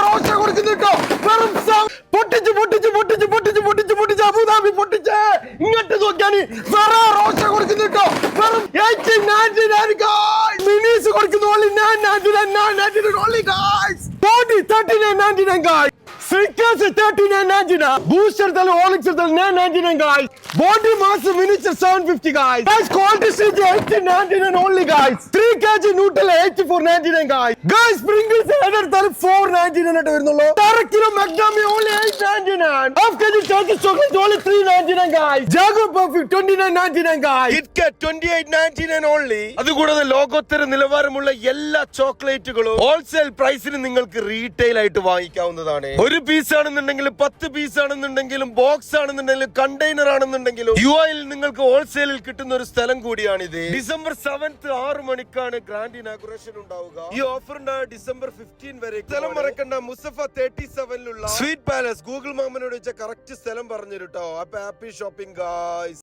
Rocher കൊടുക്കുന്നുട്ടോ. വെറും പൊട്ടിച്ച് Abu Dhabi പൊട്ടിച്ച് ഇങ്ങോട്ട് നോക്കിയാണ് റോഷ കൊടുക്കുന്നുട്ടോ. വെറും 1899 guys. മിനീസ് കൊടുക്കുന്നു only 999 only guys. Body 39.99 guys. Snickers 39.99. Booster thalu Horlicks thalu 9.99 guys. Body mass miniature 750 guys. Guys quality stage 18.99 only guys. 3 kg Nutella 84.99 guys. Guys Pringles header thalu 4.99 ആയിട്ട് വരുന്നുള്ളൂ. 1/2 kilo Macadamia only 8.99. Half kg Turkish chocolate only 3.99 guys. Jago Perfect 29.99 guys. KitKat 28.99 only. അതുകൂടാതെ ലോകോത്തര നിലവാരമുള്ള എല്ലാ ചോക്ലേറ്റുകളും wholesale പ്രൈസിന് നിങ്ങൾക്ക് retail ആയിട്ട് വാങ്ങിക്കാവുന്നതാണ്. ഒരു പീസ് ആണെന്നുണ്ടെങ്കിലും 10 പീസ് ആണെന്നുണ്ടെങ്കിലും ബോക്സ് ആണെന്നുണ്ടെങ്കിലും കണ്ടെയ്നർ ആണെന്നുണ്ടെങ്കിലും യുഎഇൽ നിങ്ങൾക്ക് ഹോൾസെയിലിൽ കിട്ടുന്ന ഒരു സ്ഥലം കൂടിയാണിത്. ഡിസംബർ 7th 6 മണിക്കാണ് ഗ്രാൻഡ് ഇനാഗുറേഷൻ ഉണ്ടാവുക. ഈ ഓഫറിന്റെ ഡിസംബർ 15 വരെ. സ്ഥലം മറക്കണ്ട, മുസഫ 37ലുള്ള സ്വീറ്റ് പാലസ്. ഗൂഗിൾ മാമനോട് വെച്ച കറക്റ്റ് സ്ഥലം പറഞ്ഞു കേട്ടോ. അപ്പൊ ഹാപ്പി ഷോപ്പിംഗ് ഗായ്സ്.